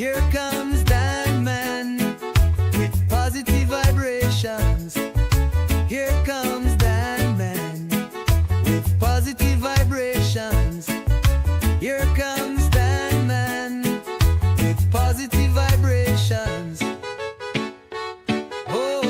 Here comes Dan Man with positive vibrations. Here comes Dan Man with positive vibrations. Here comes Dan Man with positive vibrations. Oh.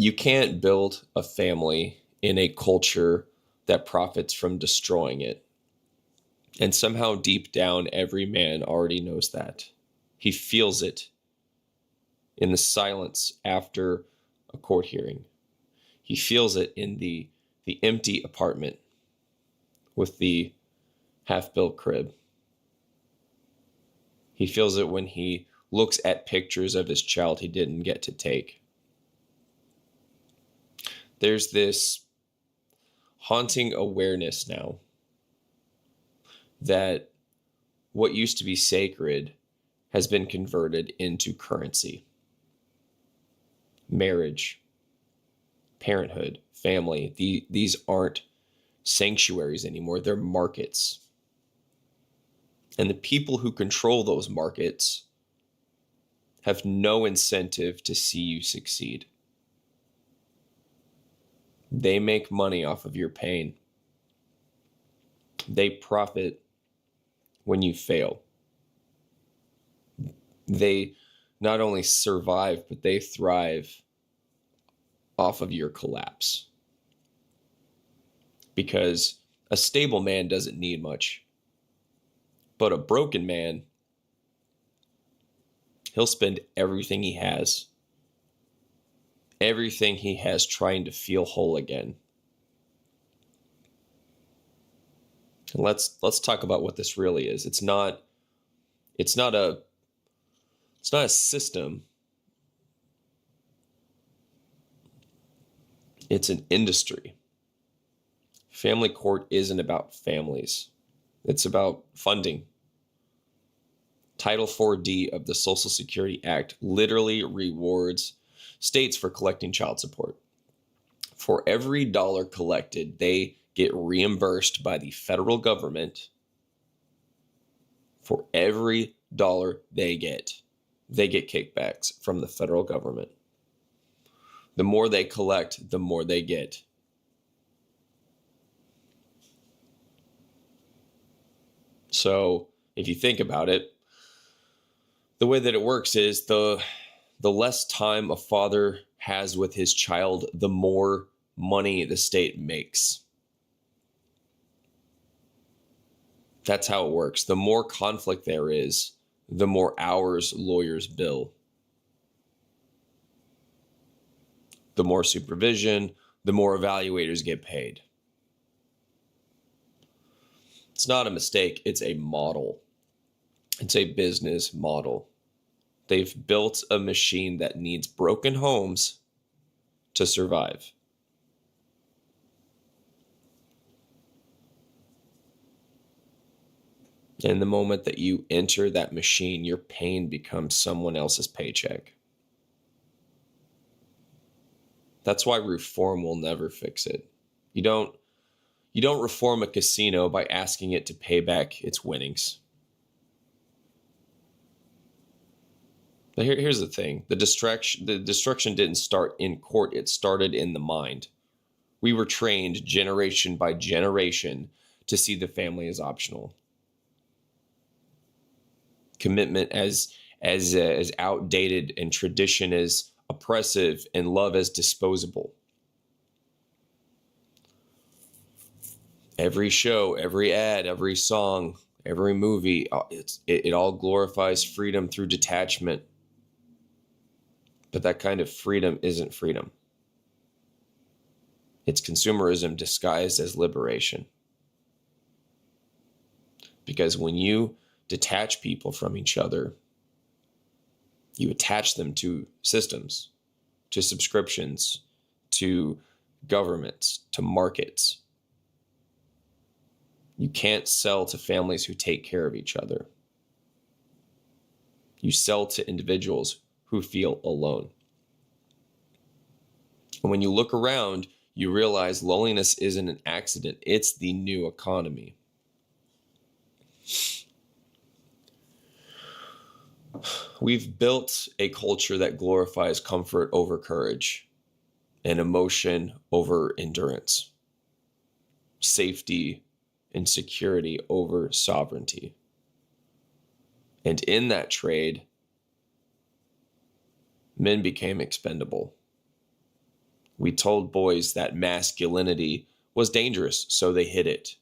You can't build a family in a culture that profits from destroying it. And somehow deep down, every man already knows that. He feels it in the silence after a court hearing. He feels it in the empty apartment with the half-built crib. He feels it when he looks at pictures of his child he didn't get to take. There's this haunting awareness now that what used to be sacred has been converted into currency. Marriage, parenthood, family, these aren't sanctuaries anymore, they're markets. And the people who control those markets have no incentive to see you succeed. They make money off of your pain. They profit when you fail. They not only survive, but they thrive off of your collapse. Because a stable man doesn't need much. But a broken man, he'll spend everything he has trying to feel whole again. And let's talk about what this really is. It's not a system. It's an industry. Family court isn't about families. It's about funding. Title 4D of the Social Security Act literally rewards states for collecting child support. For every dollar collected, they get reimbursed by the federal government. For every dollar they get kickbacks from the federal government. The more they collect, the more they get. So if you think about it, the way that it works is the less time a father has with his child, the more money the state makes. That's how it works. The more conflict there is, the more hours lawyers bill. The more supervision, the more evaluators get paid. It's not a mistake, it's a model. It's a business model. They've built a machine that needs broken homes to survive. In the moment that you enter that machine, your pain becomes someone else's paycheck. That's why reform will never fix it. You don't reform a casino by asking it to pay back its winnings. But here's the thing. The destruction didn't start in court. It started in the mind. We were trained generation by generation to see the family as optional. Commitment as outdated, and tradition as oppressive, and love as disposable. Every show, every ad, every song, every movie, it all glorifies freedom through detachment. But that kind of freedom isn't freedom. It's consumerism disguised as liberation. Because when you detach people from each other. You attach them to systems, to subscriptions, to governments, to markets. You can't sell to families who take care of each other. You sell to individuals who feel alone. And when you look around, you realize loneliness isn't an accident. It's the new economy. We've built a culture that glorifies comfort over courage and emotion over endurance, safety and security over sovereignty. And in that trade, men became expendable. We told boys that masculinity was dangerous, so they hid it.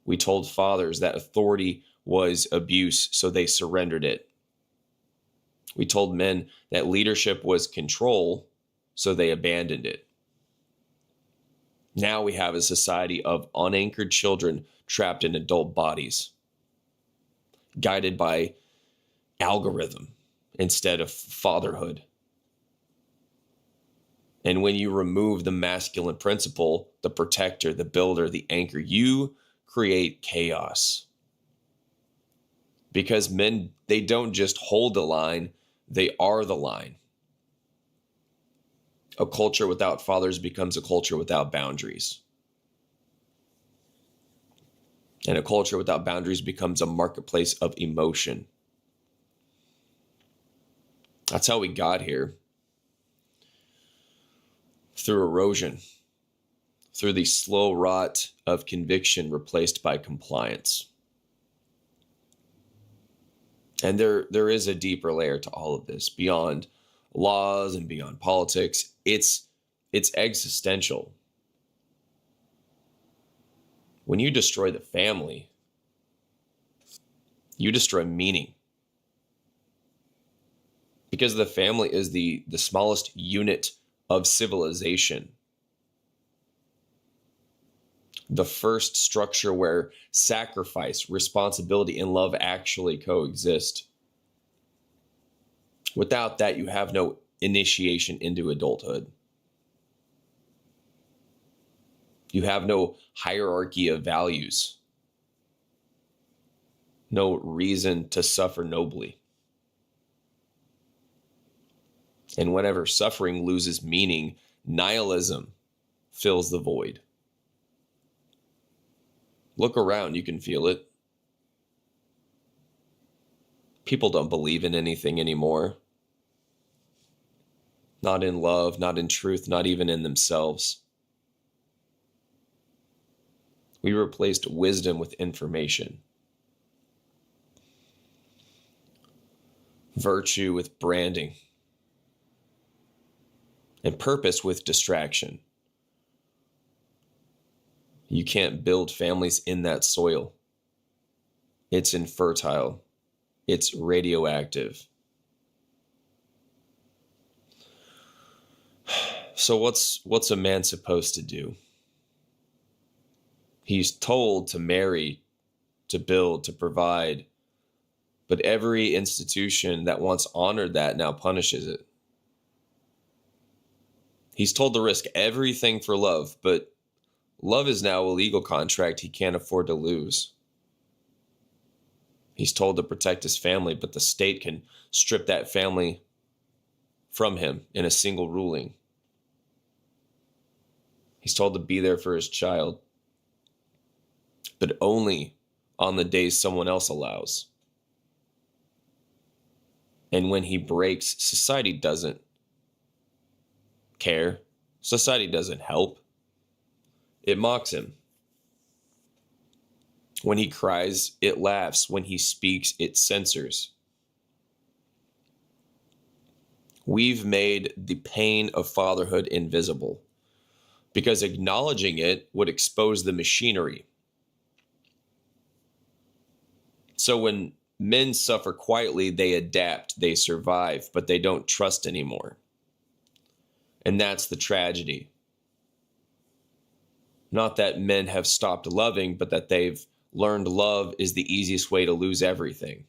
We told fathers that authority was abuse, so they surrendered it. We told men that leadership was control, so they abandoned it. Now we have a society of unanchored children trapped in adult bodies, guided by algorithm instead of fatherhood. And when you remove the masculine principle, the protector, the builder, the anchor, you create chaos. Because men, they don't just hold the line, they are the line. A culture without fathers becomes a culture without boundaries. And a culture without boundaries becomes a marketplace of emotion. That's how we got here. Through erosion, through the slow rot of conviction replaced by compliance. And there is a deeper layer to all of this, beyond laws and beyond politics. It's existential. When you destroy the family, you destroy meaning. Because the family is the smallest unit of civilization. The first structure where sacrifice, responsibility, and love actually coexist. Without that, you have no initiation into adulthood. You have no hierarchy of values. No reason to suffer nobly. And whenever suffering loses meaning, nihilism fills the void. Look around, you can feel it. People don't believe in anything anymore. Not in love, not in truth, not even in themselves. We replaced wisdom with information. Virtue with branding. And purpose with distraction. You can't build families in that soil. It's infertile. It's radioactive. So what's a man supposed to do? He's told to marry, to build, to provide. But every institution that once honored that now punishes it. He's told to risk everything for love, but love is now a legal contract he can't afford to lose. He's told to protect his family, but the state can strip that family from him in a single ruling. He's told to be there for his child, but only on the days someone else allows. And when he breaks, society doesn't care. Society doesn't help. It mocks him. When he cries, it laughs. When he speaks, it censors. We've made the pain of fatherhood invisible because acknowledging it would expose the machinery. So when men suffer quietly, they adapt, they survive, but they don't trust anymore. And that's the tragedy. Not that men have stopped loving, but that they've learned love is the easiest way to lose everything.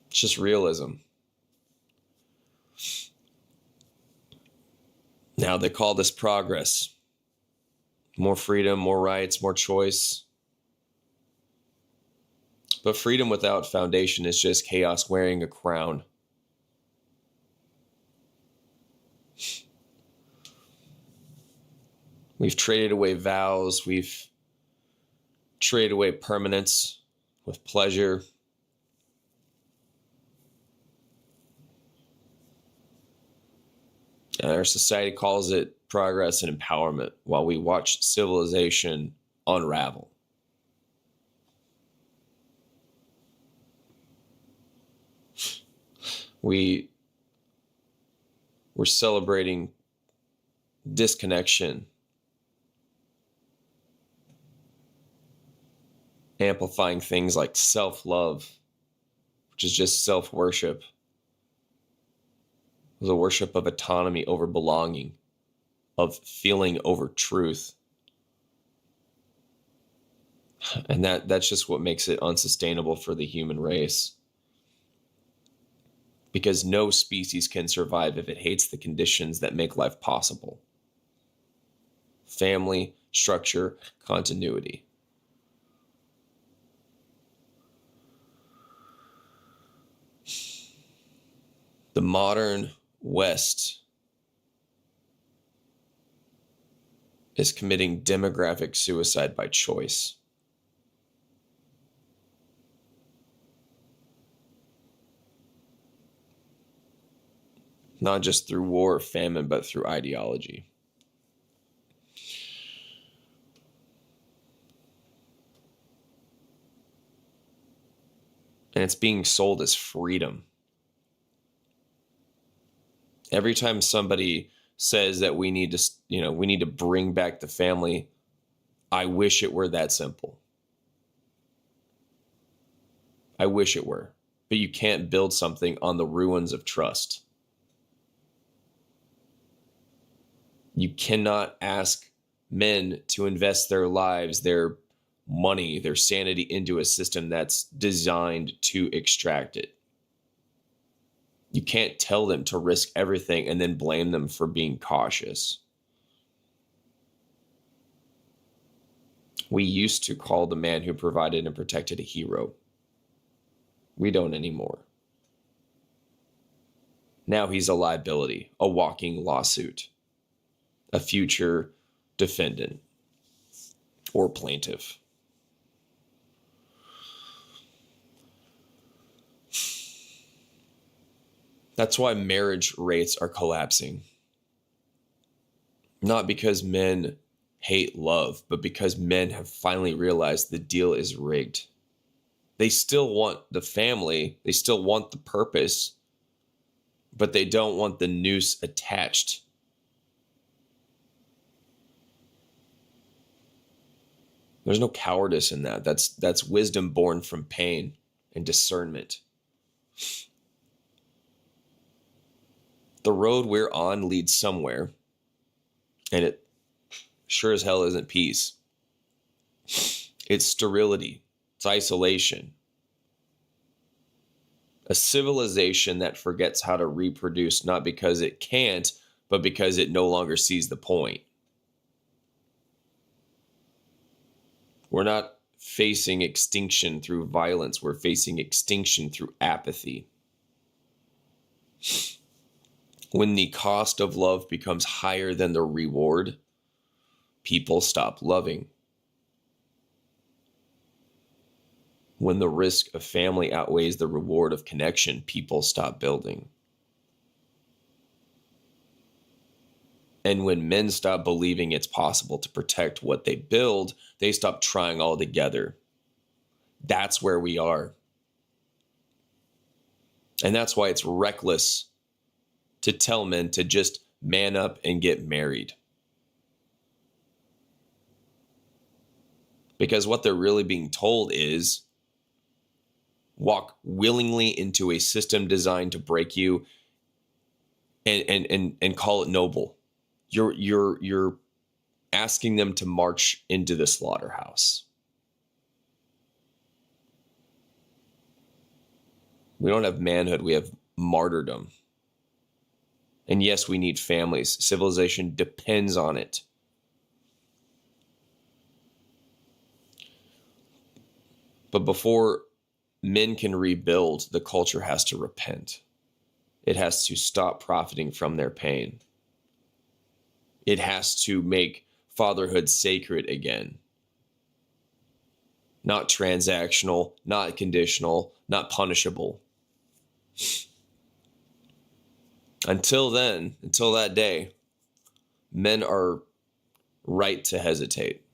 It's just realism. Now they call this progress. More freedom, more rights, more choice. But freedom without foundation is just chaos wearing a crown. We've traded away vows. We've traded away permanence with pleasure. And our society calls it progress and empowerment while we watch civilization unravel. We're celebrating disconnection, amplifying things like self-love, which is just self-worship, the worship of autonomy over belonging, of feeling over truth. And that's just what makes it unsustainable for the human race. Because no species can survive if it hates the conditions that make life possible. Family, structure, continuity. The modern West is committing demographic suicide by choice. Not just through war or famine, but through ideology. And it's being sold as freedom. Every time somebody says that we need to bring back the family, I wish it were that simple. I wish it were. But you can't build something on the ruins of trust. You cannot ask men to invest their lives, their money, their sanity into a system that's designed to extract it. You can't tell them to risk everything and then blame them for being cautious. We used to call the man who provided and protected a hero. We don't anymore. Now he's a liability, a walking lawsuit, a future defendant or plaintiff. That's why marriage rates are collapsing. Not because men hate love, but because men have finally realized the deal is rigged. They still want the family, they still want the purpose, but they don't want the noose attached. There's no cowardice in that. That's wisdom born from pain and discernment. The road we're on leads somewhere, and it sure as hell isn't peace. It's sterility. It's isolation. A civilization that forgets how to reproduce, not because it can't, but because it no longer sees the point. We're not facing extinction through violence. We're facing extinction through apathy. When the cost of love becomes higher than the reward, people stop loving. When the risk of family outweighs the reward of connection, people stop building. And when men stop believing it's possible to protect what they build, they stop trying altogether. That's where we are. And that's why it's reckless to tell men to just man up and get married. Because what they're really being told is walk willingly into a system designed to break you and call it noble. You're asking them to march into the slaughterhouse. We don't have manhood, we have martyrdom. And yes, we need families. Civilization depends on it. But before men can rebuild, the culture has to repent. It has to stop profiting from their pain. It has to make fatherhood sacred again. Not transactional, not conditional, not punishable. Until then, until that day, men are right to hesitate.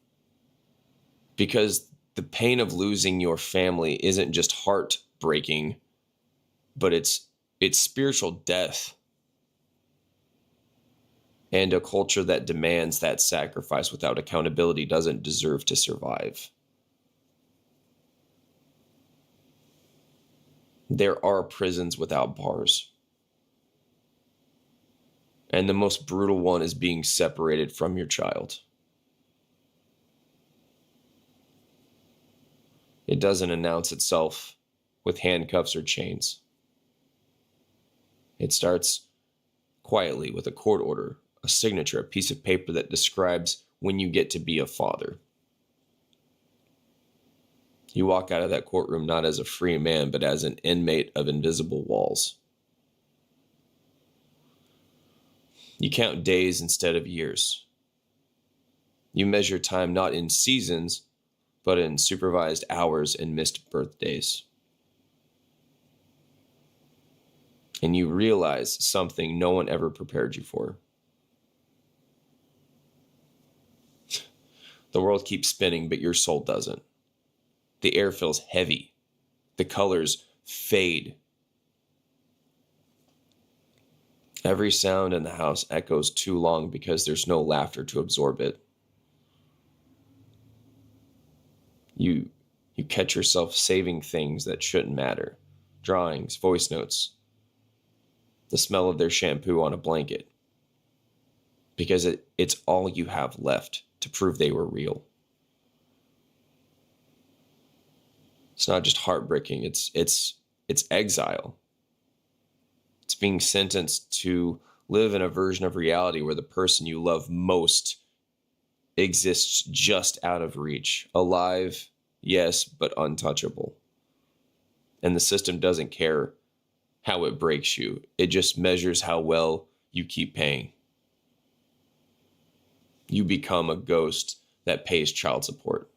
Because the pain of losing your family isn't just heartbreaking, but it's spiritual death. And a culture that demands that sacrifice without accountability doesn't deserve to survive. There are prisons without bars. And the most brutal one is being separated from your child. It doesn't announce itself with handcuffs or chains. It starts quietly with a court order, a signature, a piece of paper that describes when you get to be a father. You walk out of that courtroom not as a free man, but as an inmate of invisible walls. You count days instead of years. You measure time not in seasons, but in supervised hours and missed birthdays. And you realize something no one ever prepared you for. The world keeps spinning, but your soul doesn't. The air feels heavy. The colors fade. Every sound in the house echoes too long because there's no laughter to absorb it. You catch yourself saving things that shouldn't matter. Drawings, voice notes, the smell of their shampoo on a blanket. Because it's all you have left to prove they were real. It's not just heartbreaking, it's exile. It's being sentenced to live in a version of reality where the person you love most exists just out of reach. Alive, yes, but untouchable. And the system doesn't care how it breaks you. It just measures how well you keep paying. You become a ghost that pays child support.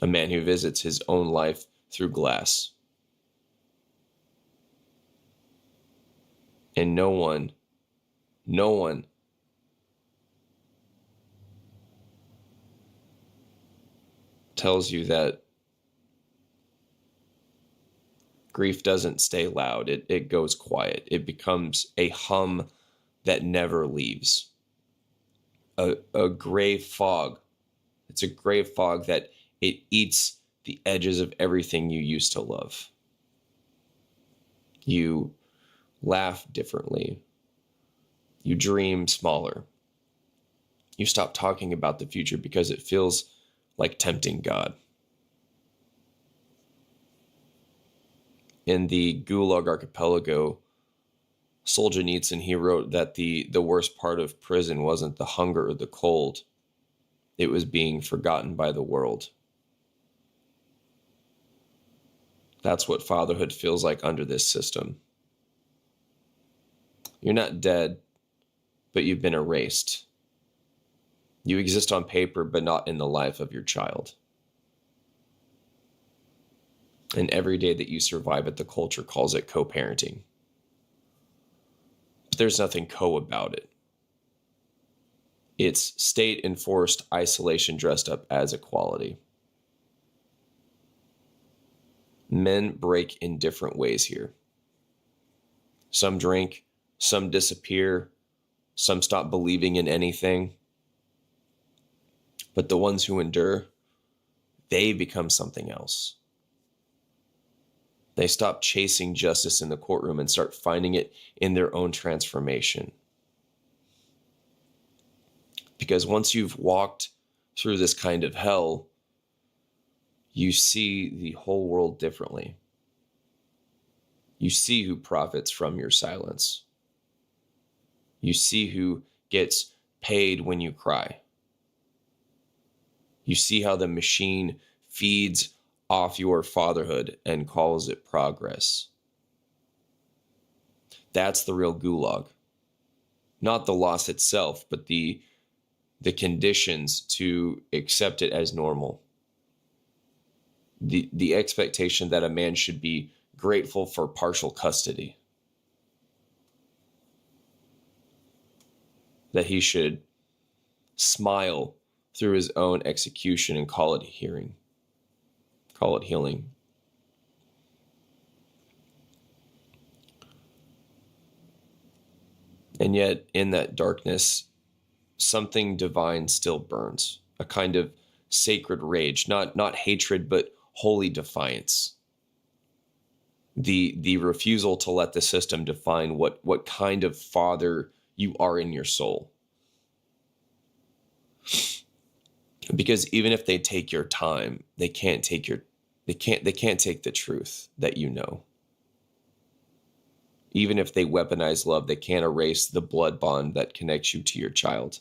A man who visits his own life through glass. And no one tells you that grief doesn't stay loud. It goes quiet. It becomes a hum that never leaves. A gray fog. It's a gray fog that it eats the edges of everything you used to love. You laugh differently. You dream smaller. You stop talking about the future because it feels like tempting God. In the Gulag Archipelago, Solzhenitsyn, he wrote that the worst part of prison wasn't the hunger or the cold. It was being forgotten by the world. That's what fatherhood feels like under this system. You're not dead, but you've been erased. You exist on paper, but not in the life of your child. And every day that you survive it, the culture calls it co-parenting. But there's nothing co about it. It's state-enforced isolation dressed up as equality. Men break in different ways here. Some drink, some disappear, some stop believing in anything. But the ones who endure, they become something else. They stop chasing justice in the courtroom and start finding it in their own transformation. Because once you've walked through this kind of hell, you see the whole world differently. You see who profits from your silence. You see who gets paid when you cry. You see how the machine feeds off your fatherhood and calls it progress. That's the real gulag. Not the loss itself, but the conditions to accept it as normal. The expectation that a man should be grateful for partial custody. That he should smile through his own execution and call it healing. And yet, in that darkness, something divine still burns, a kind of sacred rage, not hatred, but holy defiance. The refusal to let the system define what kind of father you are in your soul. Because even if they take your time, they can't take the truth that you know. Even if they weaponize love, they can't erase the blood bond that connects you to your child.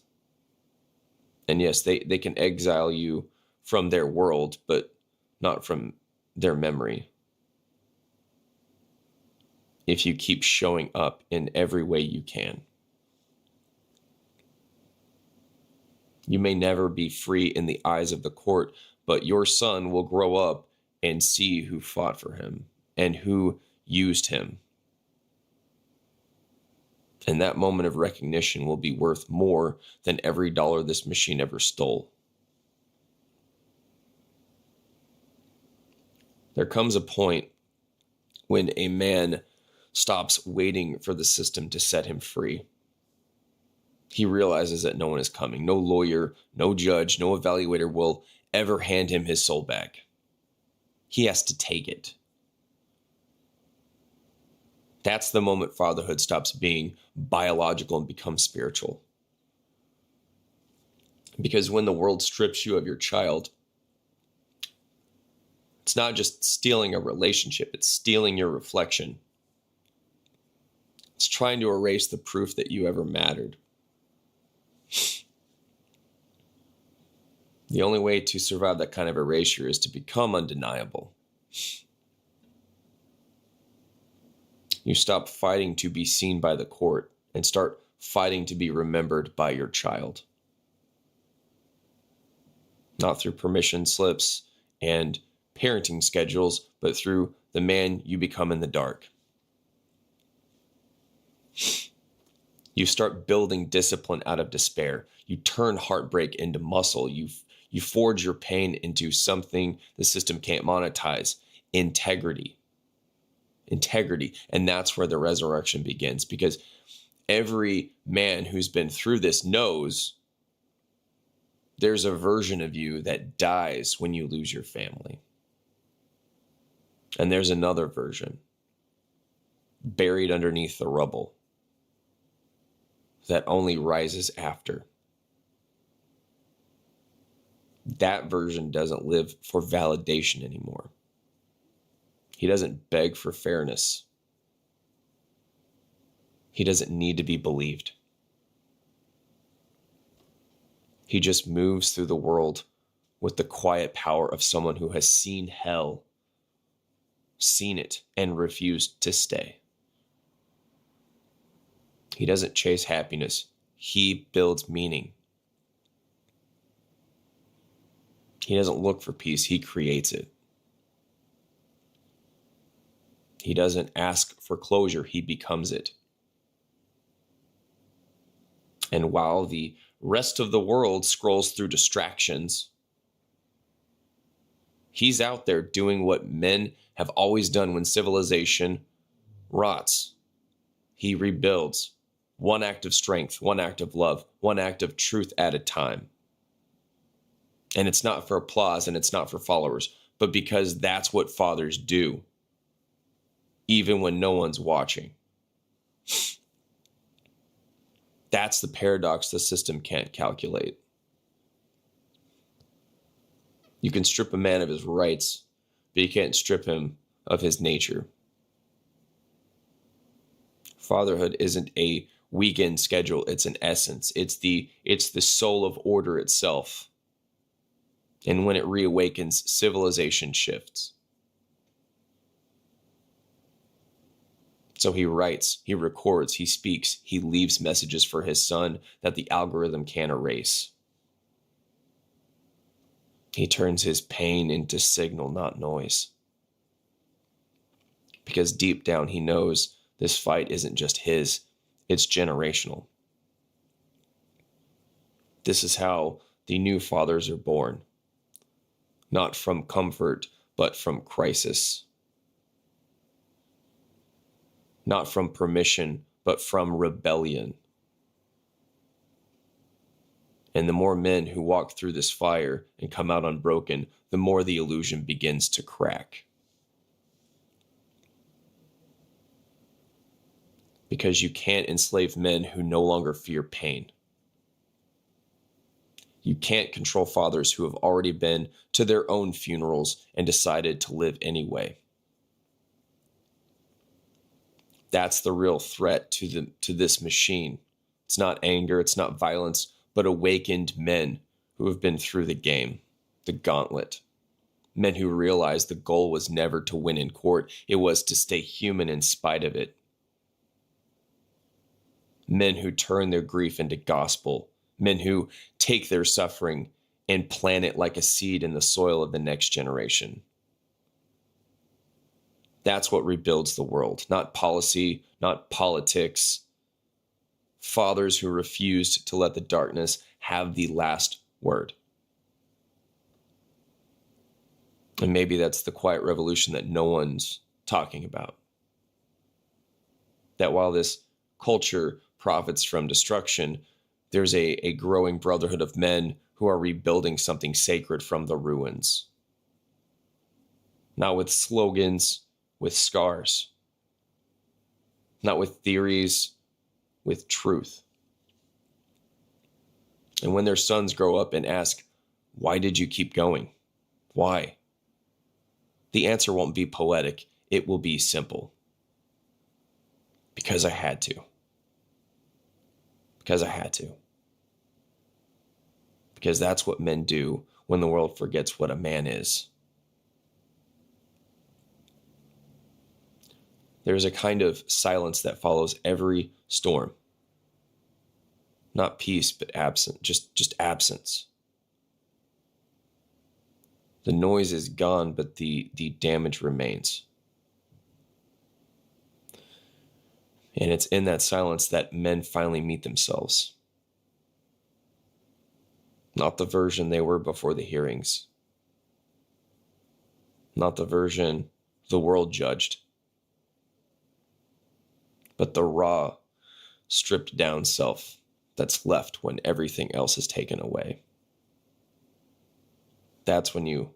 And yes, they can exile you from their world, but not from their memory. If you keep showing up in every way you can. You may never be free in the eyes of the court, but your son will grow up and see who fought for him and who used him. And that moment of recognition will be worth more than every dollar this machine ever stole. There comes a point when a man stops waiting for the system to set him free. He realizes that no one is coming. No lawyer, no judge, no evaluator will ever hand him his soul back. He has to take it. That's the moment fatherhood stops being biological and becomes spiritual. Because when the world strips you of your child, it's not just stealing a relationship, it's stealing your reflection. It's trying to erase the proof that you ever mattered. The only way to survive that kind of erasure is to become undeniable. You stop fighting to be seen by the court and start fighting to be remembered by your child. Not through permission slips and parenting schedules, but through the man you become in the dark. You start building discipline out of despair. You turn heartbreak into muscle. You forge your pain into something the system can't monetize. Integrity. And that's where the resurrection begins, because every man who's been through this knows there's a version of you that dies when you lose your family. And there's another version buried underneath the rubble that only rises after. That version doesn't live for validation anymore. He doesn't beg for fairness. He doesn't need to be believed. He just moves through the world with the quiet power of someone who has seen hell, seen it, and refused to stay. He doesn't chase happiness. He builds meaning. He doesn't look for peace. He creates it. He doesn't ask for closure. He becomes it. And while the rest of the world scrolls through distractions, he's out there doing what men have always done when civilization rots. He rebuilds. One act of strength, one act of love, one act of truth at a time. And it's not for applause and it's not for followers, but because that's what fathers do, even when no one's watching. That's the paradox the system can't calculate. You can strip a man of his rights, but you can't strip him of his nature. Fatherhood isn't a weekend schedule, it's an essence. It's the soul of order itself. And when it reawakens, civilization shifts. So he writes, he records, he speaks, he leaves messages for his son that the algorithm can't erase. He turns his pain into signal, not noise. Because deep down he knows this fight isn't just his, it's generational. This is how the new fathers are born. Not from comfort, but from crisis. Not from permission, but from rebellion. And the more men who walk through this fire and come out unbroken, the more the illusion begins to crack. Because you can't enslave men who no longer fear pain. You can't control fathers who have already been to their own funerals and decided to live anyway. That's the real threat to this machine. It's not anger, it's not violence, but awakened men who have been through the game, the gauntlet. Men who realized the goal was never to win in court, it was to stay human in spite of it. Men who turn their grief into gospel. Men who take their suffering and plant it like a seed in the soil of the next generation. That's what rebuilds the world, not policy, not politics. Fathers who refused to let the darkness have the last word. And maybe that's the quiet revolution that no one's talking about. That while this culture profits from destruction, there's a growing brotherhood of men who are rebuilding something sacred from the ruins. Not with slogans, with scars. Not with theories, with truth. And when their sons grow up and ask, why did you keep going? Why? The answer won't be poetic. It will be simple. Because I had to. Because I had to. Because that's what men do when the world forgets what a man is. There's a kind of silence that follows every storm. Not peace, but just absence. The noise is gone, but the damage remains. And it's in that silence that men finally meet themselves. Not the version they were before the hearings. Not the version the world judged. But the raw, stripped down self that's left when everything else is taken away. That's when you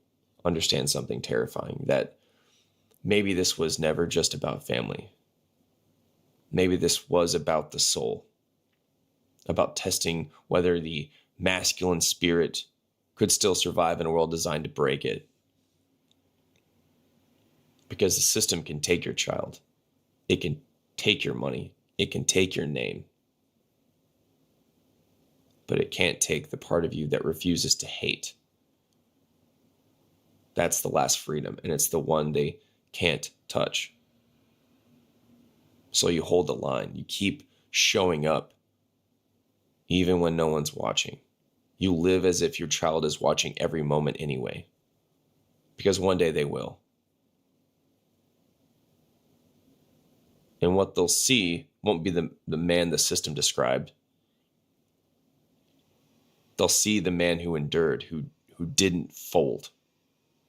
understand something terrifying, that maybe this was never just about family. Maybe this was about the soul, about testing whether the masculine spirit could still survive in a world designed to break it. Because the system can take your child. It can take your money. It can take your name. But it can't take the part of you that refuses to hate. That's the last freedom, and it's the one they can't touch. So you hold the line. You keep showing up, even when no one's watching. You live as if your child is watching every moment anyway, because one day they will. And what they'll see won't be the man the system described. They'll see the man who endured, who didn't fold,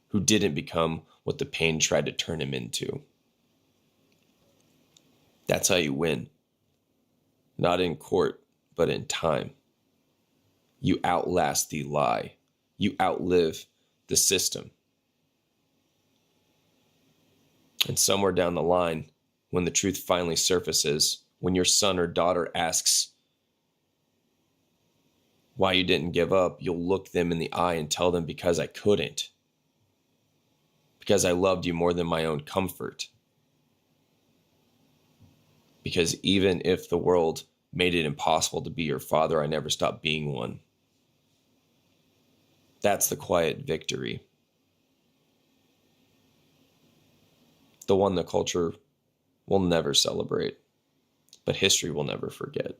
who didn't become what the pain tried to turn him into. That's how you win. Not in court, but in time. You outlast the lie. You outlive the system. And somewhere down the line, when the truth finally surfaces, when your son or daughter asks, why you didn't give up, you'll look them in the eye and tell them, because I couldn't. Because I loved you more than my own comfort. Because even if the world made it impossible to be your father, I never stopped being one. That's the quiet victory. The one the culture will never celebrate, but history will never forget.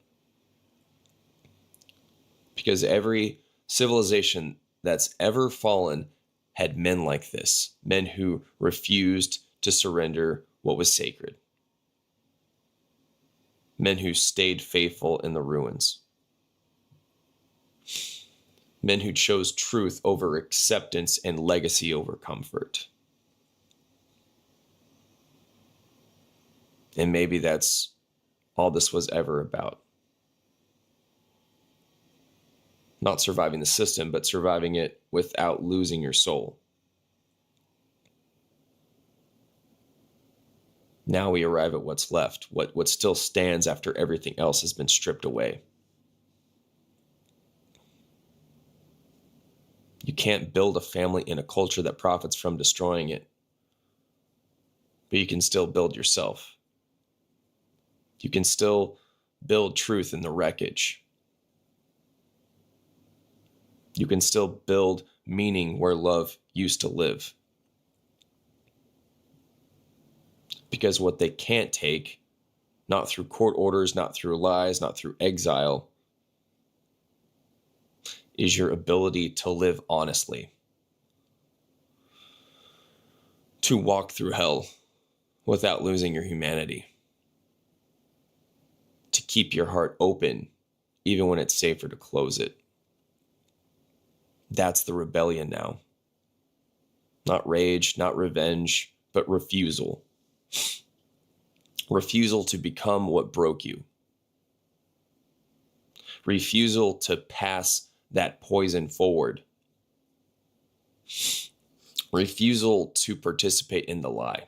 Because every civilization that's ever fallen had men like this, men who refused to surrender what was sacred, men who stayed faithful in the ruins, men who chose truth over acceptance and legacy over comfort. And maybe that's all this was ever about. Not surviving the system, but surviving it without losing your soul. Now we arrive at what's left, what still stands after everything else has been stripped away. You can't build a family in a culture that profits from destroying it, but you can still build yourself. You can still build truth in the wreckage. You can still build meaning where love used to live. Because what they can't take, not through court orders, not through lies, not through exile, is your ability to live honestly. To walk through hell without losing your humanity. To keep your heart open even when it's safer to close it. That's the rebellion now. Not rage, not revenge, but refusal. Refusal to become what broke you. Refusal to pass that poison forward. Refusal to participate in the lie.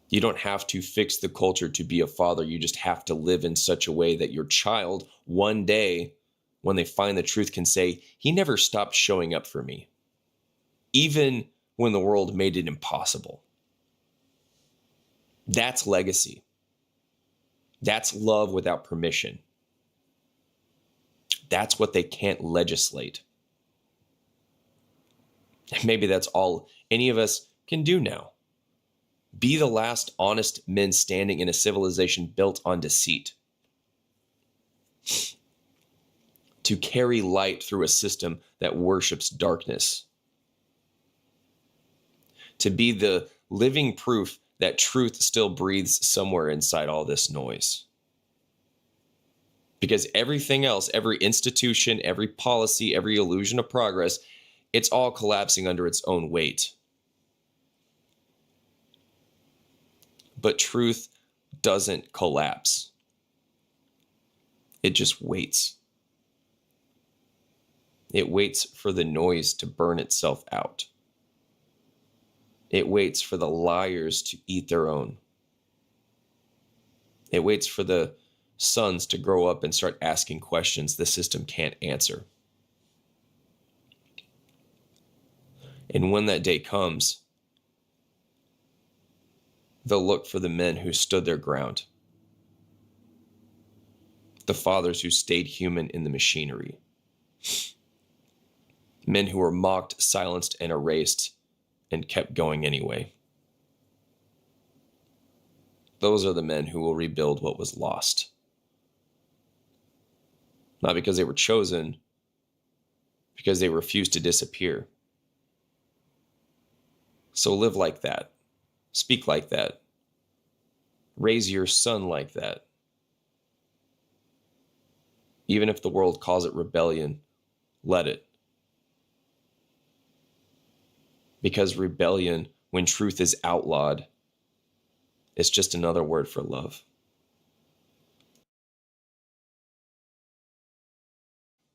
You don't have to fix the culture to be a father. You just have to live in such a way that your child, one day, when they find the truth, can say, he never stopped showing up for me, even when the world made it impossible. That's legacy. That's love without permission. That's what they can't legislate. And maybe that's all any of us can do now. Be the last honest men standing in a civilization built on deceit. To carry light through a system that worships darkness. To be the living proof that truth still breathes somewhere inside all this noise. Because everything else, every institution, every policy, every illusion of progress, it's all collapsing under its own weight. But truth doesn't collapse. It just waits. It waits for the noise to burn itself out. It waits for the liars to eat their own. It waits for the sons to grow up and start asking questions the system can't answer. And when that day comes, they'll look for the men who stood their ground. The fathers who stayed human in the machinery. Men who were mocked, silenced, and erased, and kept going anyway. Those are the men who will rebuild what was lost. Not because they were chosen, because they refused to disappear. So live like that. Speak like that. Raise your son like that. Even if the world calls it rebellion, let it. Because rebellion, when truth is outlawed, is just another word for love.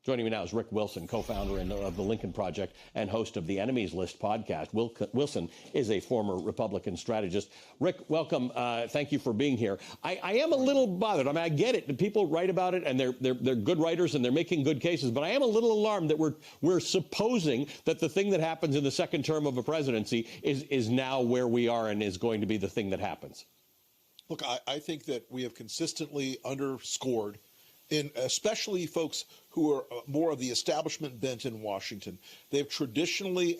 Joining me now is Rick Wilson, co-founder of the Lincoln Project and host of the Enemies List podcast. Wilson is a former Republican strategist. Rick, welcome. Thank you for being here. I am a little bothered. I mean, I get it. People write about it, and they're good writers, and they're making good cases. But I am a little alarmed that we're supposing that the thing that happens in the second term of a presidency is now where we are and is going to be the thing that happens. Look, I think that we have consistently underscored, in especially folks who are more of the establishment bent in Washington, they've traditionally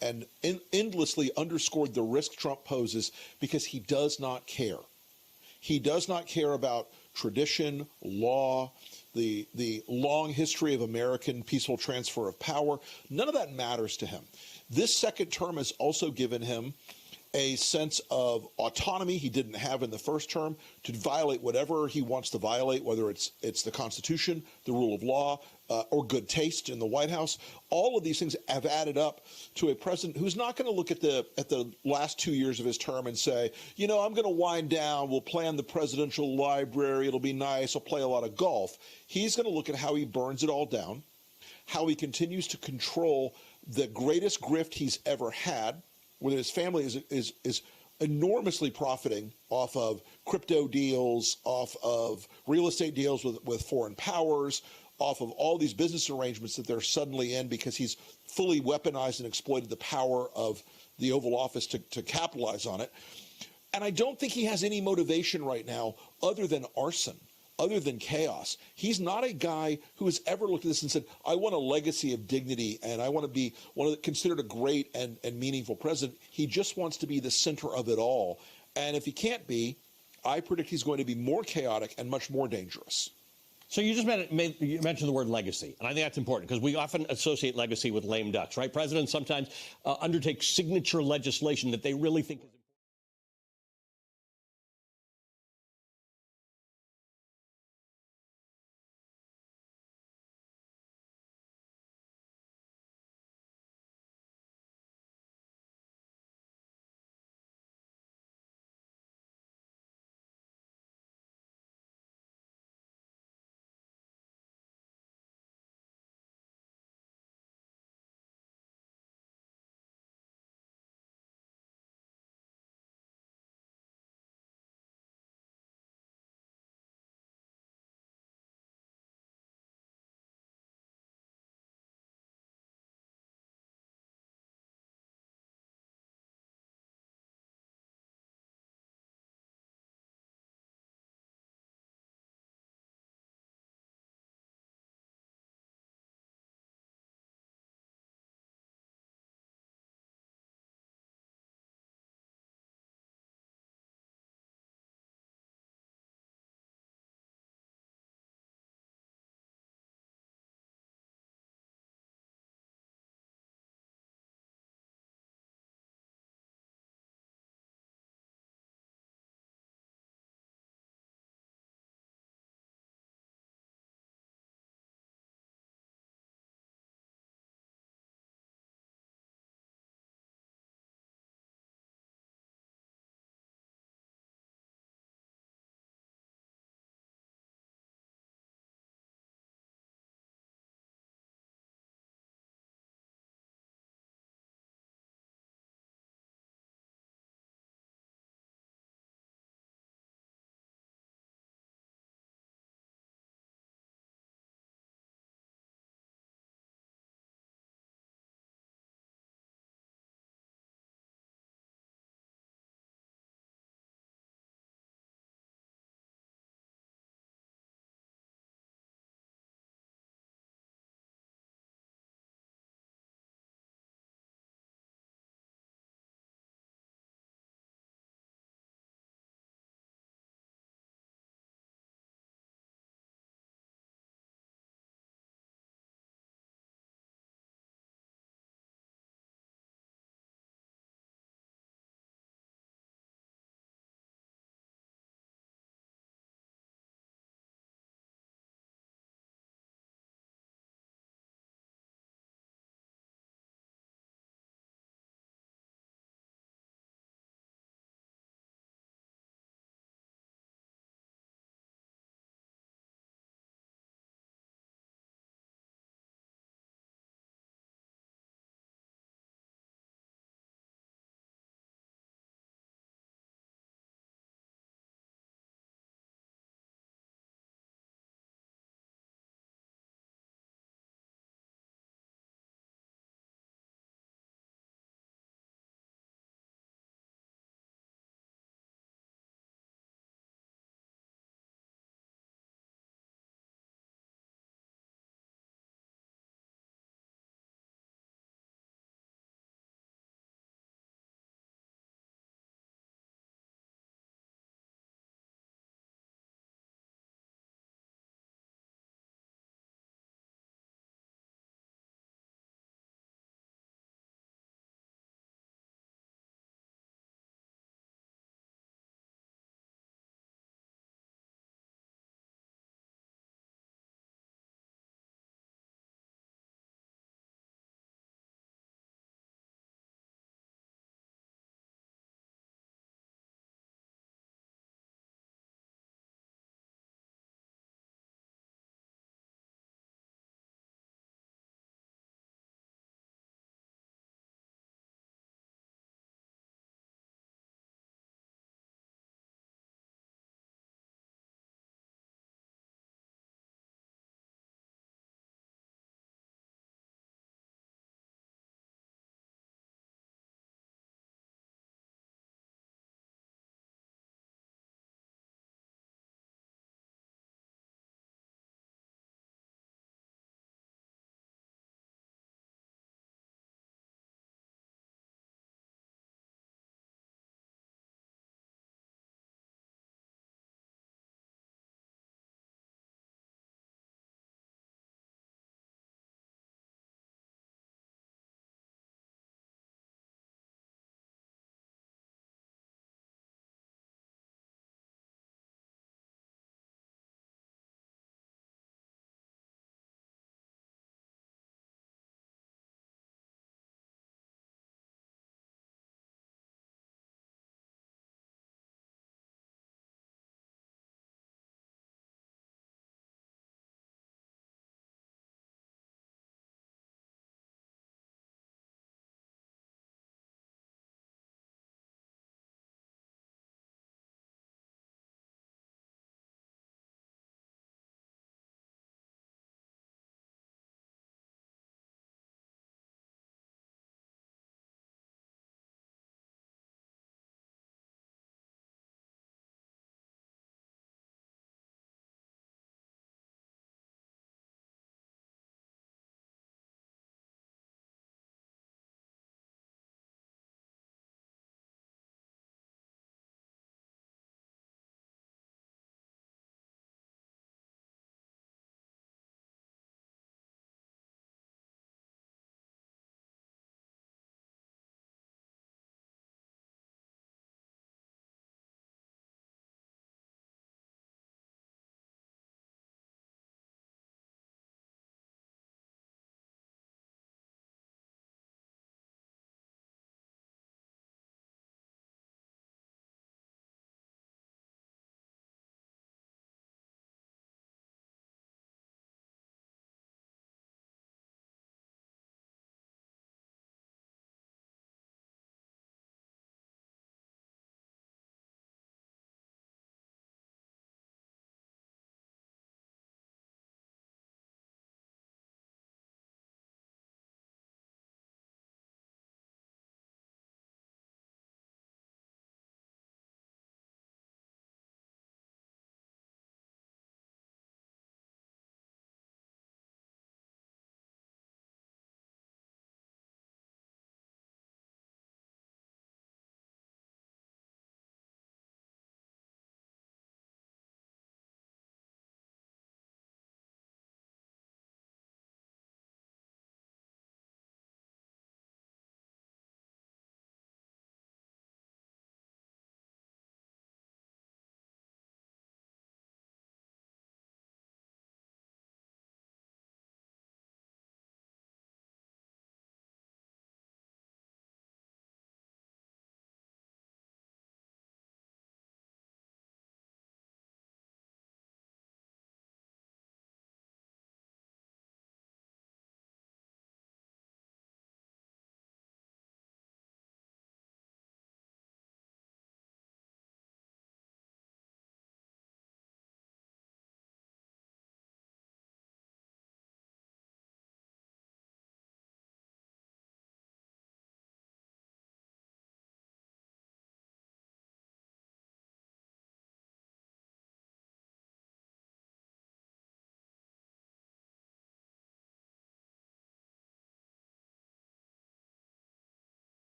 and endlessly underscored the risk Trump poses because he does not care. He does not care about tradition, law, the long history of American peaceful transfer of power. None of that matters to him. This second term has also given him a sense of autonomy he didn't have in the first term to violate whatever he wants to violate, whether it's the Constitution, the rule of law, or good taste in the White House. All of these things have added up to a president who's not going to look at the last 2 years of his term and say, you know, I'm going to wind down. We'll plan the presidential library. It'll be nice. I'll play a lot of golf. He's going to look at how he burns it all down, how he continues to control the greatest grift he's ever had, where his family is enormously profiting off of crypto deals, off of real estate deals with foreign powers, off of all these business arrangements that they're suddenly in because he's fully weaponized and exploited the power of the Oval Office to capitalize on it. And I don't think he has any motivation right now other than arson, other than chaos. He's not a guy who has ever looked at this and said, I want a legacy of dignity and I want to be considered a great and meaningful president. He just wants to be the center of it all. And if he can't be, I predict he's going to be more chaotic and much more dangerous. So you just mentioned the word legacy, and I think that's important because we often associate legacy with lame ducks, right? Presidents sometimes undertake signature legislation that they really think is important.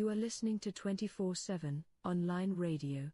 You are listening to 24/7 online radio.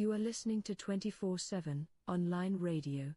You are listening to 24/7 online radio.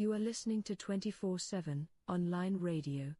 You are listening to 24/7 online radio.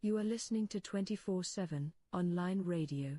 You are listening to 24/7 online radio.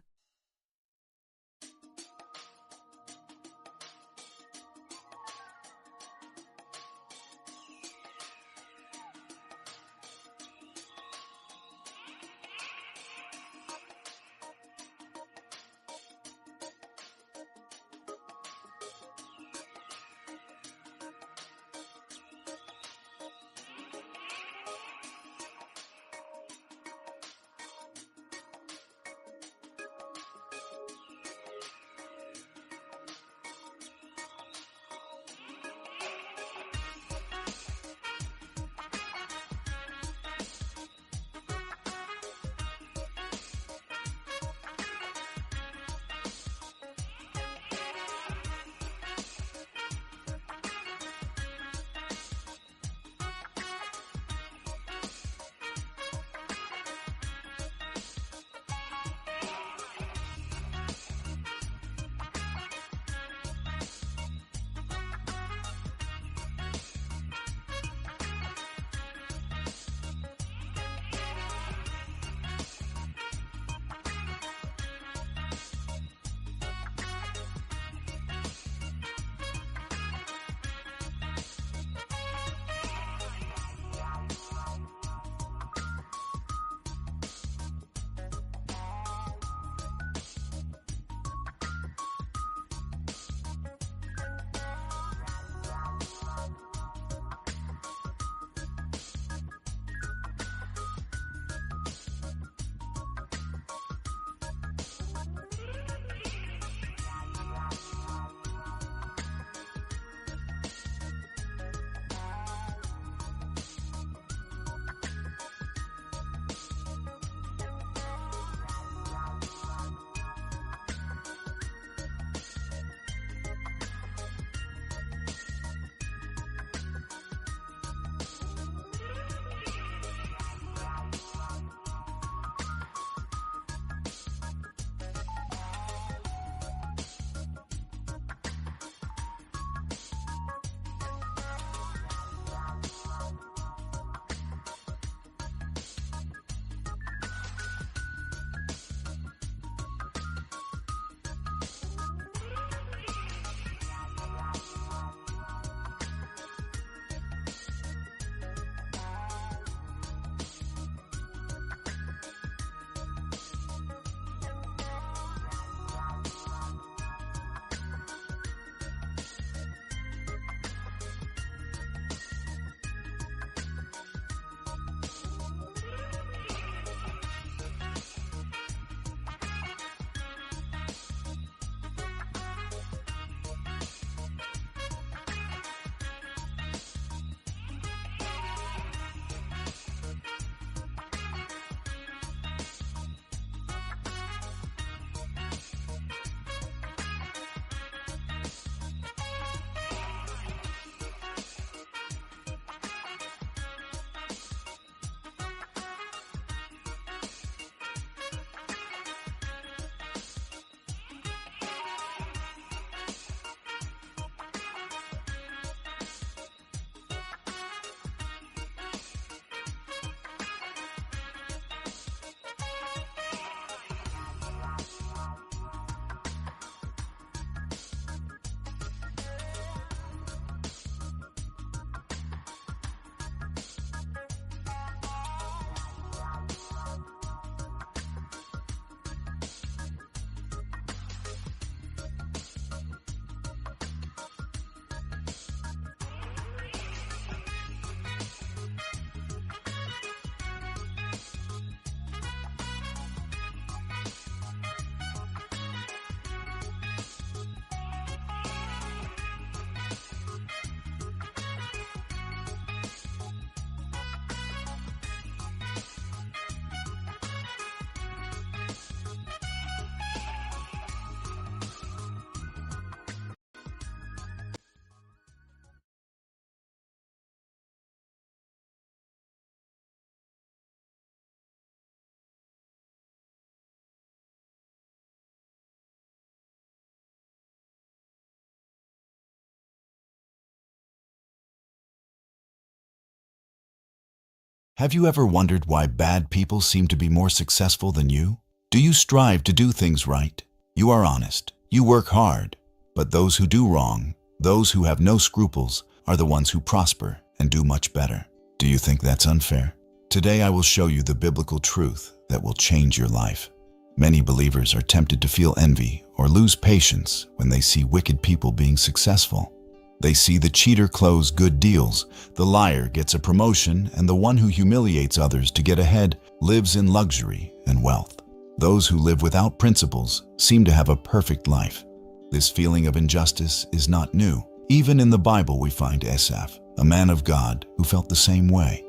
Have you ever wondered why bad people seem to be more successful than you? Do you strive to do things right? You are honest. You work hard. But those who do wrong, those who have no scruples, are the ones who prosper and do much better. Do you think that's unfair? Today I will show you the biblical truth that will change your life. Many believers are tempted to feel envy or lose patience when they see wicked people being successful. They see the cheater close good deals, the liar gets a promotion, and the one who humiliates others to get ahead lives in luxury and wealth. Those who live without principles seem to have a perfect life. This feeling of injustice is not new. Even in the Bible we find Asaph, a man of God who felt the same way.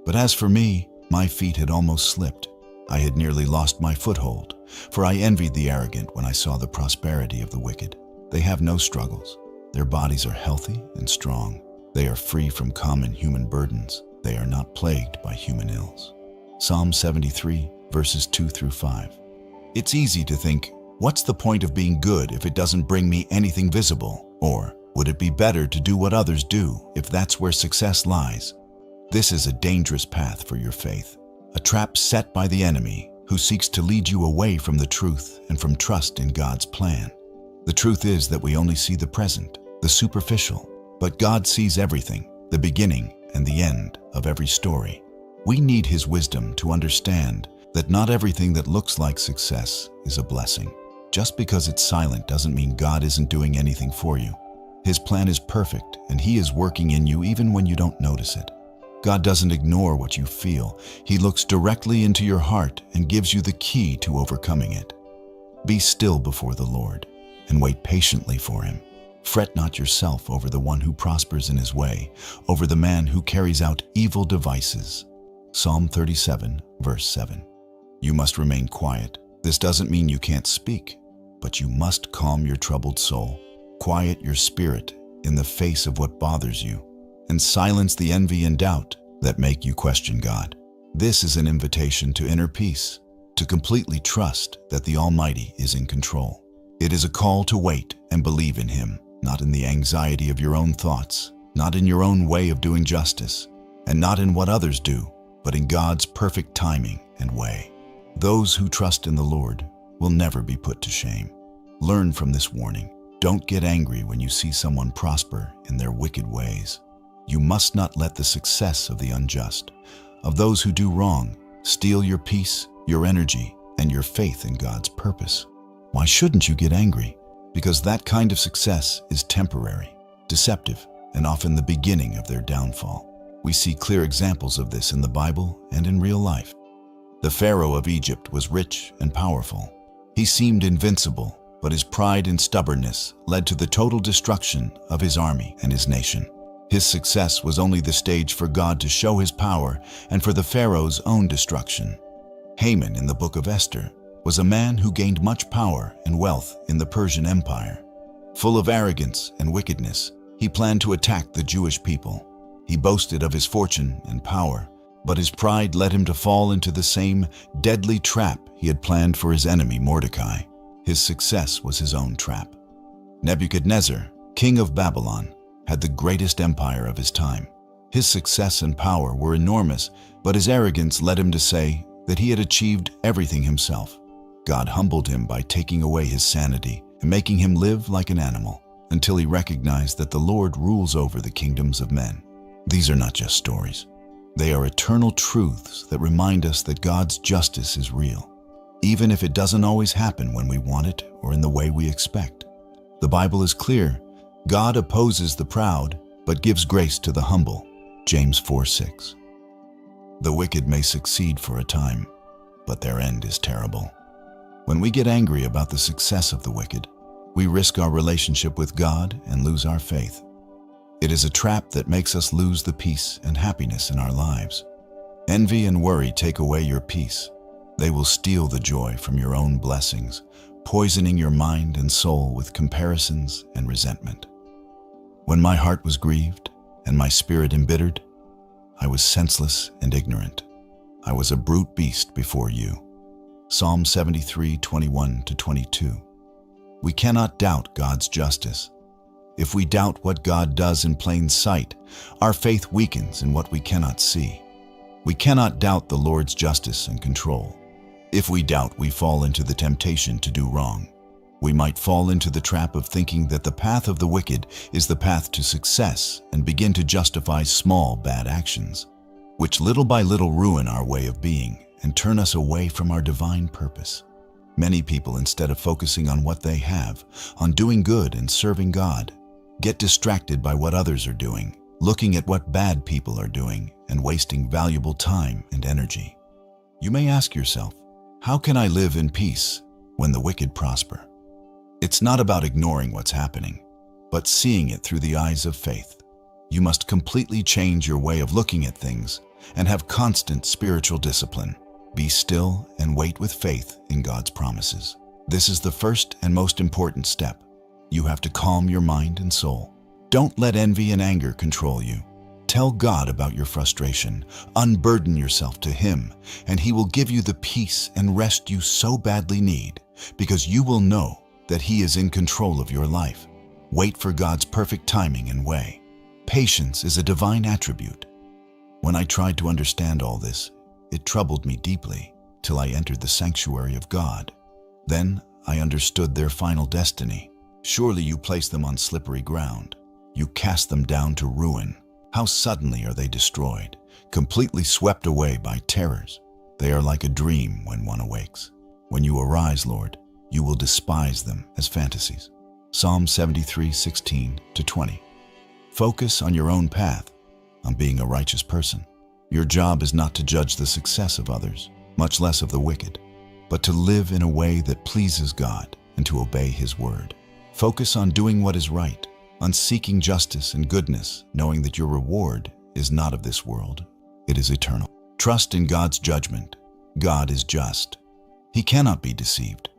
But as for me, my feet had almost slipped. I had nearly lost my foothold, for I envied the arrogant when I saw the prosperity of the wicked. They have no struggles. Their bodies are healthy and strong. They are free from common human burdens. They are not plagued by human ills. Psalm 73, verses 2 through 5. It's easy to think, what's the point of being good if it doesn't bring me anything visible? Or, would it be better to do what others do if that's where success lies? This is a dangerous path for your faith, a trap set by the enemy who seeks to lead you away from the truth and from trust in God's plan. The truth is that we only see the present, the superficial, but God sees everything, the beginning and the end of every story. We need His wisdom to understand that not everything that looks like success is a blessing. Just because it's silent doesn't mean God isn't doing anything for you. His plan is perfect, and He is working in you even when you don't notice it. God doesn't ignore what you feel. He looks directly into your heart and gives you the key to overcoming it. Be still before the Lord and wait patiently for Him. Fret not yourself over the one who prospers in his way, over the man who carries out evil devices. Psalm 37, verse 7. You must remain quiet. This doesn't mean you can't speak, but you must calm your troubled soul, quiet your spirit in the face of what bothers you, and silence the envy and doubt that make you question God. This is an invitation to inner peace, to completely trust that the Almighty is in control. It is a call to wait and believe in Him, not in the anxiety of your own thoughts, not in your own way of doing justice, and not in what others do, but in God's perfect timing and way. Those who trust in the Lord will never be put to shame. Learn from this warning. Don't get angry when you see someone prosper in their wicked ways. You must not let the success of the unjust, of those who do wrong, steal your peace, your energy, and your faith in God's purpose. Why shouldn't you get angry? Because that kind of success is temporary, deceptive, and often the beginning of their downfall. We see clear examples of this in the Bible and in real life. The Pharaoh of Egypt was rich and powerful. He seemed invincible, but his pride and stubbornness led to the total destruction of his army and his nation. His success was only the stage for God to show His power and for the Pharaoh's own destruction. Haman in the book of Esther was a man who gained much power and wealth in the Persian Empire. Full of arrogance and wickedness, he planned to attack the Jewish people. He boasted of his fortune and power, but his pride led him to fall into the same deadly trap he had planned for his enemy Mordecai. His success was his own trap. Nebuchadnezzar, king of Babylon, had the greatest empire of his time. His success and power were enormous, but his arrogance led him to say that he had achieved everything himself. God humbled him by taking away his sanity and making him live like an animal until he recognized that the Lord rules over the kingdoms of men. These are not just stories. They are eternal truths that remind us that God's justice is real, even if it doesn't always happen when we want it or in the way we expect. The Bible is clear. God opposes the proud, but gives grace to the humble. James 4:6. The wicked may succeed for a time, but their end is terrible. When we get angry about the success of the wicked, we risk our relationship with God and lose our faith. It is a trap that makes us lose the peace and happiness in our lives. Envy and worry take away your peace. They will steal the joy from your own blessings, poisoning your mind and soul with comparisons and resentment. When my heart was grieved and my spirit embittered, I was senseless and ignorant. I was a brute beast before you. Psalm 73:21-22. We cannot doubt God's justice. If we doubt what God does in plain sight, our faith weakens in what we cannot see. We cannot doubt the Lord's justice and control. If we doubt, we fall into the temptation to do wrong. We might fall into the trap of thinking that the path of the wicked is the path to success and begin to justify small bad actions, which little by little ruin our way of being and turn us away from our divine purpose. Many people, instead of focusing on what they have, on doing good and serving God, get distracted by what others are doing, looking at what bad people are doing, and wasting valuable time and energy. You may ask yourself, how can I live in peace when the wicked prosper? It's not about ignoring what's happening, but seeing it through the eyes of faith. You must completely change your way of looking at things and have constant spiritual discipline. Be still and wait with faith in God's promises. This is the first and most important step. You have to calm your mind and soul. Don't let envy and anger control you. Tell God about your frustration. Unburden yourself to Him, and He will give you the peace and rest you so badly need, because you will know that He is in control of your life. Wait for God's perfect timing and way. Patience is a divine attribute. When I tried to understand all this, it troubled me deeply till I entered the sanctuary of God. Then I understood their final destiny. Surely you place them on slippery ground. You cast them down to ruin. How suddenly are they destroyed, completely swept away by terrors. They are like a dream when one awakes. When you arise, Lord, you will despise them as fantasies. Psalm 73:16-20. Focus on your own path, on being a righteous person. Your job is not to judge the success of others, much less of the wicked, but to live in a way that pleases God and to obey His word. Focus on doing what is right, on seeking justice and goodness, knowing that your reward is not of this world, it is eternal. Trust in God's judgment. God is just. He cannot be deceived.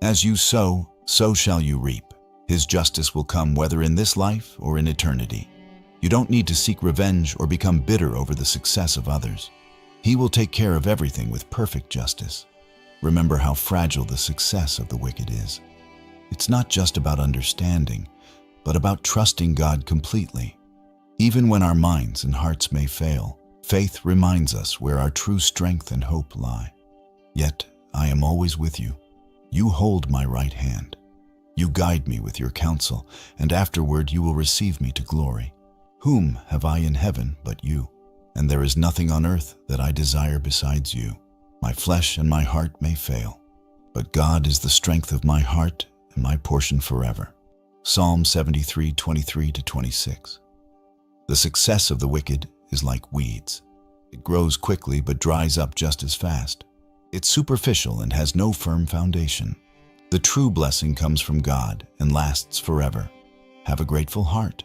As you sow, so shall you reap. His justice will come whether in this life or in eternity. You don't need to seek revenge or become bitter over the success of others. He will take care of everything with perfect justice. Remember how fragile the success of the wicked is. It's not just about understanding, but about trusting God completely. Even when our minds and hearts may fail, faith reminds us where our true strength and hope lie. Yet I am always with you. You hold my right hand. You guide me with your counsel, and afterward you will receive me to glory. Whom have I in heaven but you? And there is nothing on earth that I desire besides you. My flesh and my heart may fail, but God is the strength of my heart and my portion forever. Psalm 73:23-26. The success of the wicked is like weeds. It grows quickly but dries up just as fast. It's superficial and has no firm foundation. The true blessing comes from God and lasts forever. Have a grateful heart.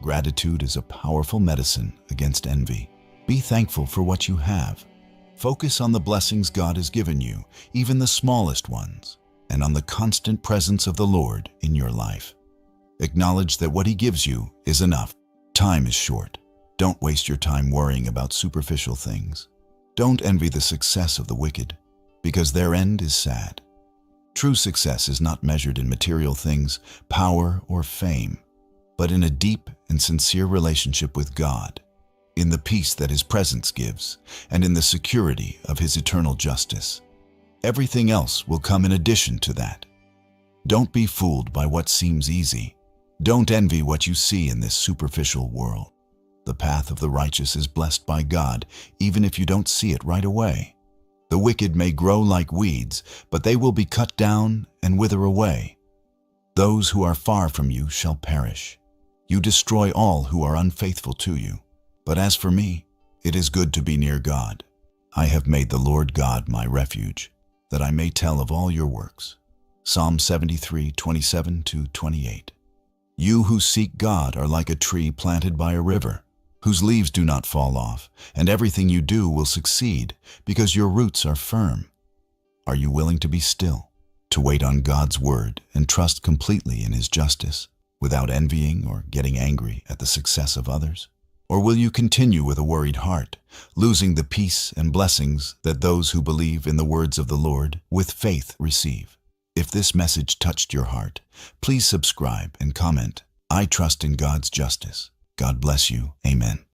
Gratitude is a powerful medicine against envy. Be thankful for what you have. Focus on the blessings God has given you, even the smallest ones, and on the constant presence of the Lord in your life. Acknowledge that what He gives you is enough. Time is short. Don't waste your time worrying about superficial things. Don't envy the success of the wicked, because their end is sad. True success is not measured in material things, power, or fame, but in a deep and sincere relationship with God, in the peace that His presence gives, and in the security of His eternal justice. Everything else will come in addition to that. Don't be fooled by what seems easy. Don't envy what you see in this superficial world. The path of the righteous is blessed by God, even if you don't see it right away. The wicked may grow like weeds, but they will be cut down and wither away. Those who are far from you shall perish. You destroy all who are unfaithful to you. But as for me, it is good to be near God. I have made the Lord God my refuge, that I may tell of all your works. Psalm 73:27-28. You who seek God are like a tree planted by a river, whose leaves do not fall off, and everything you do will succeed, because your roots are firm. Are you willing to be still, to wait on God's word and trust completely in His justice, without envying or getting angry at the success of others? Or will you continue with a worried heart, losing the peace and blessings that those who believe in the words of the Lord with faith receive? If this message touched your heart, please subscribe and comment. I trust in God's justice. God bless you. Amen.